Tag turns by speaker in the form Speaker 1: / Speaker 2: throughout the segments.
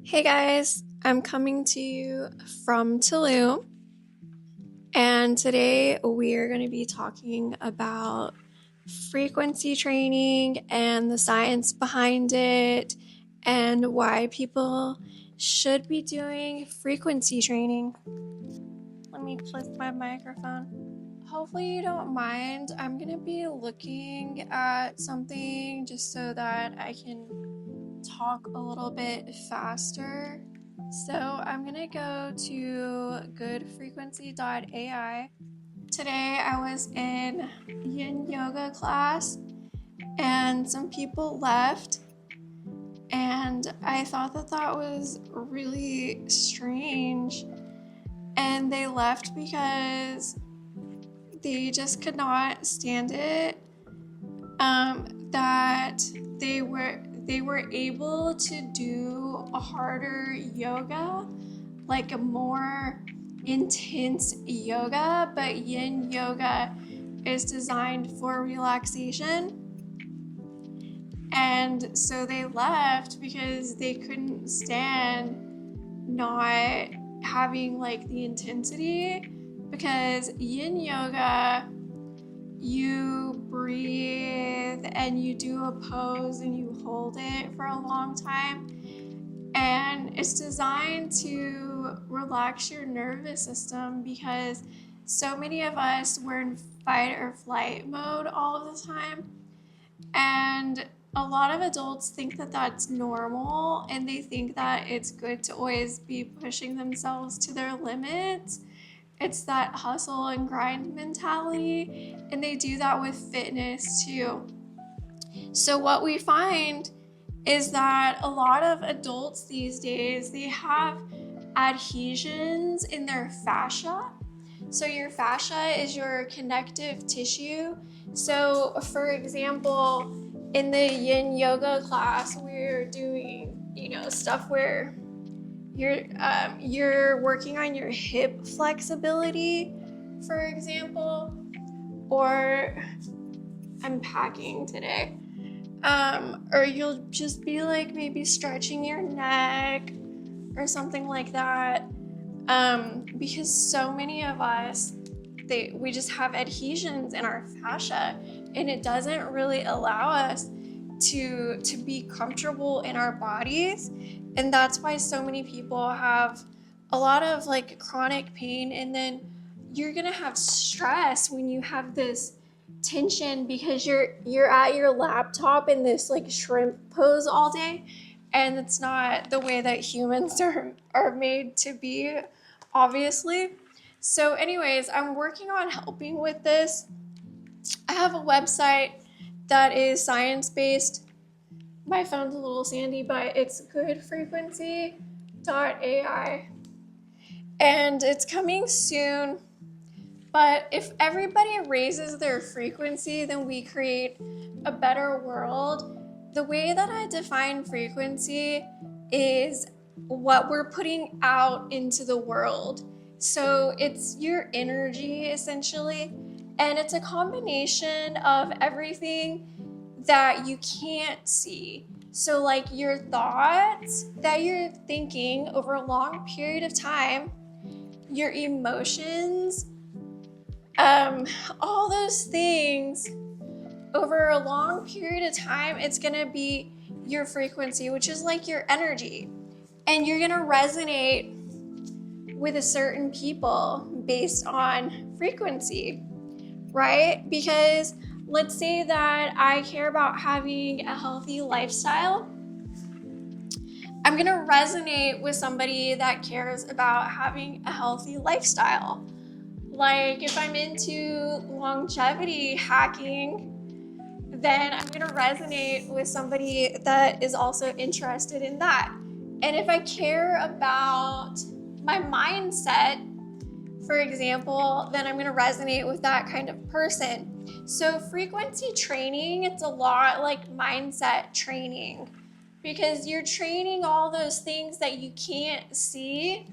Speaker 1: Hey guys, I'm coming to you from Tulum, and today we are going to be talking about frequency training and the science behind it, and why people should be doing frequency training. Let me flip my microphone. Hopefully, you don't mind. I'm going to be looking at something just so that I can talk a little bit faster. So I'm gonna go to goodfrequency.ai. Today I was in yin yoga class and some people left, and I thought that was really strange. And they left because they just could not stand it. That they were able to do a harder yoga, like a more intense yoga, but yin yoga is designed for relaxation. And so they left because they couldn't stand not having like the intensity, because yin yoga, you breathe and you do a pose and you hold it for a long time, and it's designed to relax your nervous system, because so many of us were in fight or flight mode all of the time, and a lot of adults think that that's normal, and they think that it's good to always be pushing themselves to their limits. It's that hustle and grind mentality, and they do that with fitness too. So what we find is that a lot of adults these days, they have adhesions in their fascia. So your fascia is your connective tissue. So for example, in the yin yoga class, we're doing, stuff where you're working on your hip flexibility, for example, or I'm packing today. Or you'll just be like maybe stretching your neck or something like that. Because so many of us, we just have adhesions in our fascia, and it doesn't really allow us to be comfortable in our bodies. And that's why so many people have a lot of like chronic pain, and then you're gonna have stress when you have this tension, because you're at your laptop in this like shrimp pose all day, and it's not the way that humans are made to be, obviously. So anyways, I'm working on helping with this. I have a website that is science-based. My phone's a little sandy, but it's goodfrequency.ai, and it's coming soon. But if everybody raises their frequency, then we create a better world. The way that I define frequency is what we're putting out into the world. So it's your energy, essentially, and it's a combination of everything that you can't see. So like your thoughts that you're thinking over a long period of time, your emotions, all those things over a long period of time, it's gonna be your frequency, which is like your energy. And you're gonna resonate with a certain people based on frequency, right? Because let's say that I care about having a healthy lifestyle. I'm gonna resonate with somebody that cares about having a healthy lifestyle. Like if I'm into longevity hacking, then I'm gonna resonate with somebody that is also interested in that. And if I care about my mindset, for example, then I'm gonna resonate with that kind of person. So frequency training, it's a lot like mindset training, because you're training all those things that you can't see,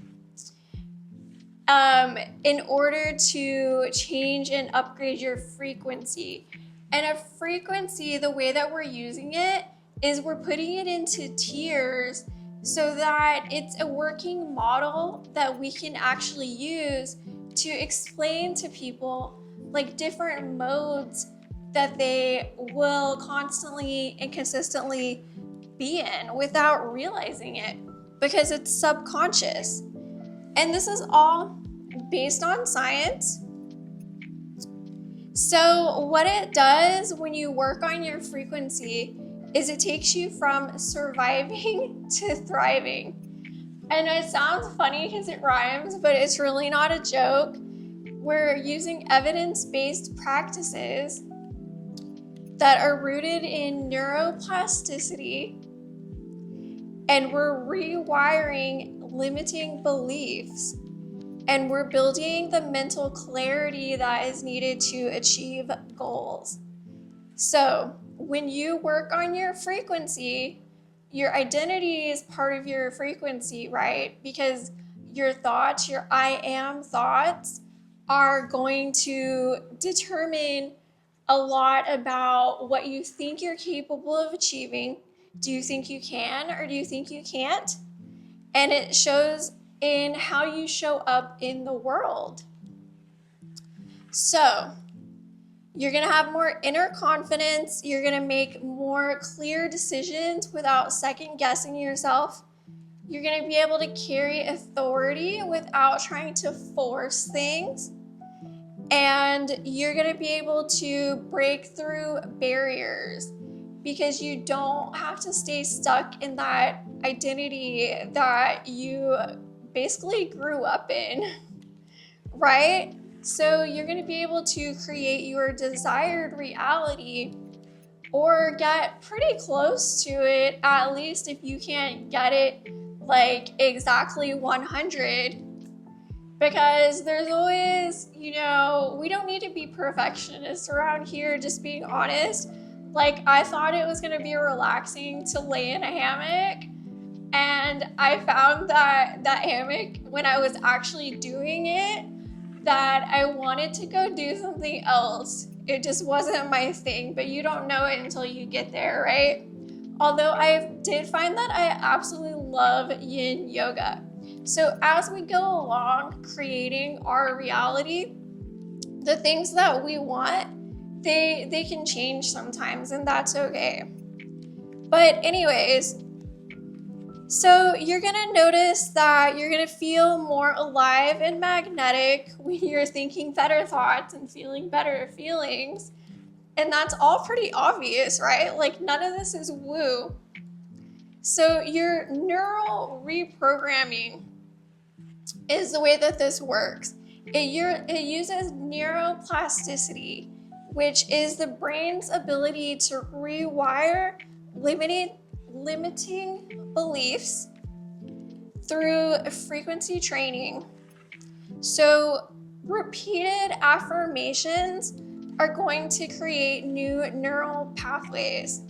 Speaker 1: in order to change and upgrade your frequency. And a frequency, the way that we're using it is we're putting it into tiers so that it's a working model that we can actually use to explain to people like different modes that they will constantly and consistently be in without realizing it, because it's subconscious. And this is all based on science. So what it does when you work on your frequency is it takes you from surviving to thriving. And it sounds funny because it rhymes, but it's really not a joke. We're using evidence-based practices that are rooted in neuroplasticity, and we're rewiring limiting beliefs, and we're building the mental clarity that is needed to achieve goals. So when you work on your frequency, your identity is part of your frequency, right? Because your thoughts, your I am thoughts, are going to determine a lot about what you think you're capable of achieving. Do you think you can, or do you think you can't? And it shows in how you show up in the world. So you're gonna have more inner confidence. You're gonna make more clear decisions without second guessing yourself. You're gonna be able to carry authority without trying to force things. And you're gonna be able to break through barriers because you don't have to stay stuck in that identity that you basically grew up in, right? So you're gonna be able to create your desired reality, or get pretty close to it, at least if you can't get it like exactly 100. Because there's always, we don't need to be perfectionists around here, just being honest. Like, I thought it was gonna be relaxing to lay in a hammock, and I found that hammock, when I was actually doing it, that I wanted to go do something else. It just wasn't my thing, but you don't know it until you get there, right? Although I did find that I absolutely love yin yoga. So as we go along creating our reality, the things that we want, they can change sometimes, and that's okay. But anyways, so you're gonna notice that you're gonna feel more alive and magnetic when you're thinking better thoughts and feeling better feelings. And that's all pretty obvious, right? Like, none of this is woo. So your neural reprogramming is the way that this works. It uses neuroplasticity, which is the brain's ability to rewire limiting beliefs through frequency training. So repeated affirmations are going to create new neural pathways.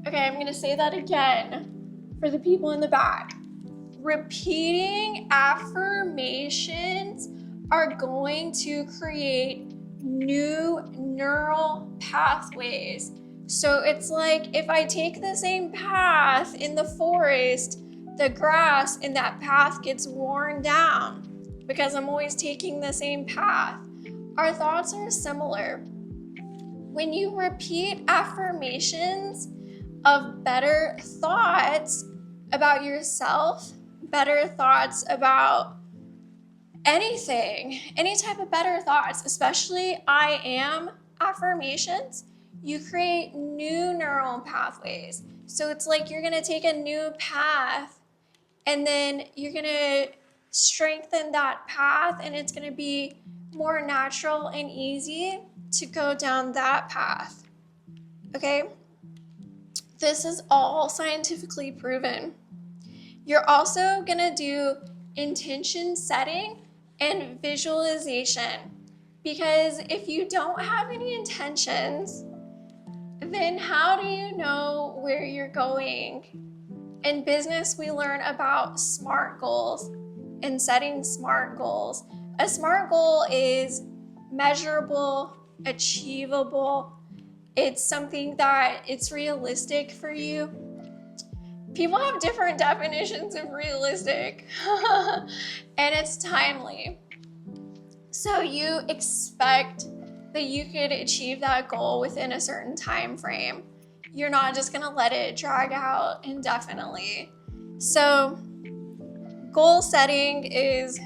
Speaker 1: Okay, I'm gonna say that again for the people in the back. Repeating affirmations are going to create new neural pathways. So it's like if I take the same path in the forest, the grass in that path gets worn down because I'm always taking the same path. Our thoughts are similar. When you repeat affirmations of better thoughts about yourself, better thoughts about anything, any type of better thoughts, especially I am affirmations, you create new neural pathways. So it's like you're gonna take a new path and then you're gonna strengthen that path, and it's gonna be more natural and easy to go down that path, okay? This is all scientifically proven. You're also gonna do intention setting and visualization, because if you don't have any intentions, then how do you know where you're going? In business, we learn about SMART goals and setting SMART goals. A SMART goal is measurable, achievable. It's something that it's realistic for you. People have different definitions of realistic, and it's timely. So you expect that you could achieve that goal within a certain time frame. You're not just gonna let it drag out indefinitely. So goal setting is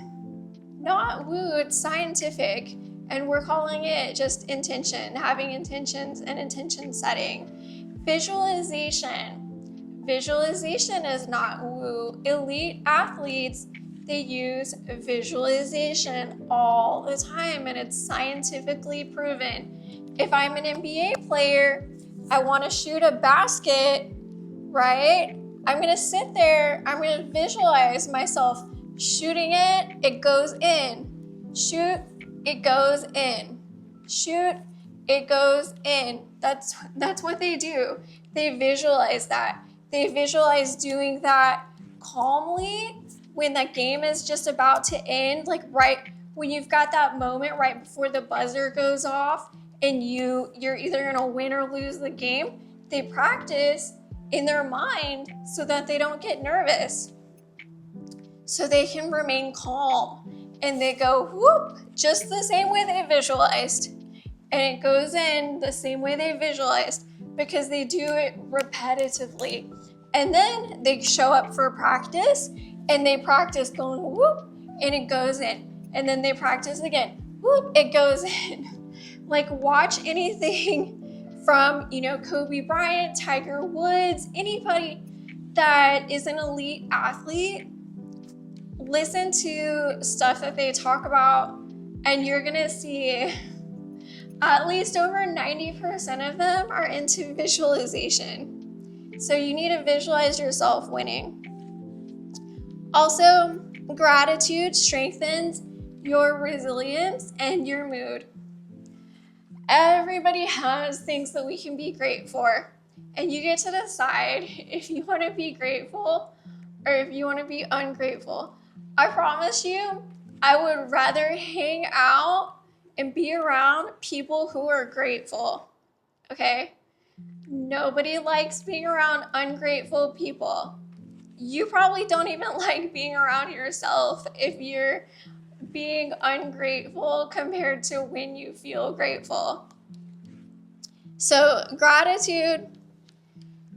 Speaker 1: not woo, it's scientific, and we're calling it just intention, having intentions and intention setting. Visualization is not woo. Elite athletes, they use visualization all the time, and it's scientifically proven. If I'm an NBA player, I want to shoot a basket, right? I'm going to sit there, I'm going to visualize myself shooting it, it goes in. Shoot, it goes in. Shoot, it goes in. That's what they do. They visualize that. They visualize doing that calmly when the game is just about to end, like right when you've got that moment right before the buzzer goes off and you're either gonna win or lose the game. They practice in their mind so that they don't get nervous, so they can remain calm, and they go whoop just the same way they visualized, and it goes in the same way they visualized because they do it repetitively. And then they show up for practice and they practice going whoop and it goes in, and then they practice again, whoop, it goes in. Like, watch anything from, Kobe Bryant, Tiger Woods, anybody that is an elite athlete. Listen to stuff that they talk about, and you're gonna see at least over 90% of them are into visualization. So you need to visualize yourself winning. Also, gratitude strengthens your resilience and your mood. Everybody has things that we can be grateful for, and you get to decide if you want to be grateful or if you want to be ungrateful. I promise you, I would rather hang out and be around people who are grateful, okay? Nobody likes being around ungrateful people. You probably don't even like being around yourself if you're being ungrateful compared to when you feel grateful. So gratitude,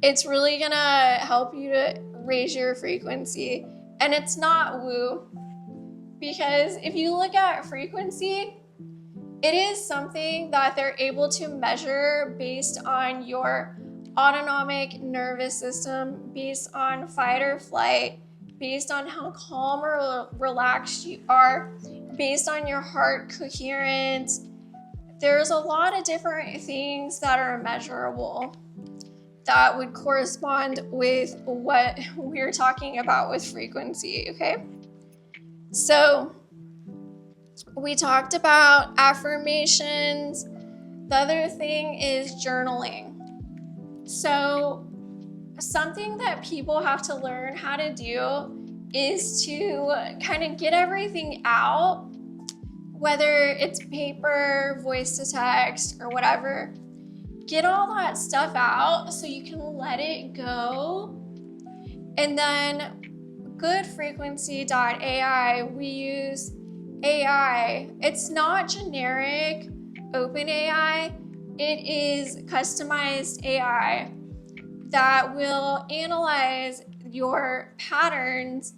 Speaker 1: it's really gonna help you to raise your frequency. And it's not woo, because if you look at frequency, it is something that they're able to measure based on your autonomic nervous system, based on fight or flight, based on how calm or relaxed you are, based on your heart coherence. There's a lot of different things that are measurable that would correspond with what we're talking about with frequency, okay? So we talked about affirmations. The other thing is journaling. So something that people have to learn how to do is to kind of get everything out, whether it's paper, voice to text, or whatever. Get all that stuff out so you can let it go. And then goodfrequency.ai, we use AI. It's not generic open AI. It is customized AI that will analyze your patterns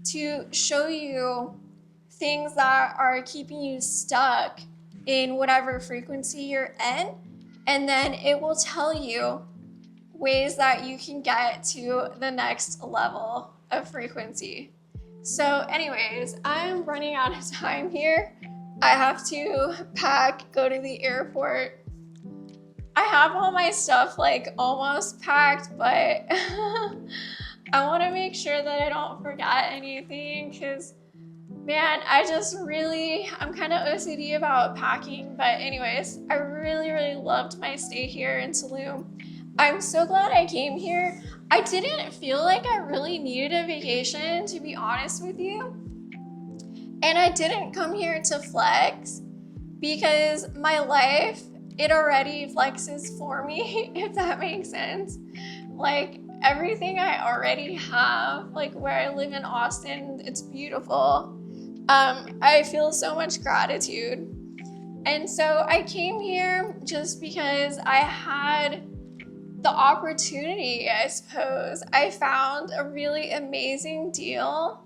Speaker 1: to show you things that are keeping you stuck in whatever frequency you're in. And then it will tell you ways that you can get to the next level of frequency. So anyways, I'm running out of time here. I have to pack, go to the airport. I have all my stuff like almost packed, but I want to make sure that I don't forget anything, because man, I'm kind of OCD about packing. But anyways, I really loved my stay here in Tulum. I'm so glad I came here. I didn't feel like I really needed a vacation, to be honest with you. And I didn't come here to flex, because my life, it already flexes for me, if that makes sense. Like, everything I already have, like where I live in Austin, it's beautiful. I feel so much gratitude. And so I came here just because I had the opportunity, I suppose. I found a really amazing deal,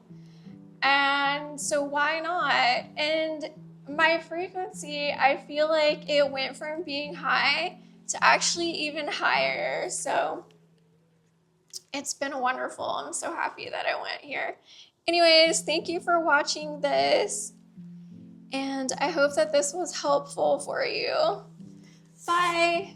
Speaker 1: and so why not? And my frequency, I feel like it went from being high to actually even higher. So it's been wonderful. I'm so happy that I went here. Anyways, thank you for watching this, and I hope that this was helpful for you. Bye.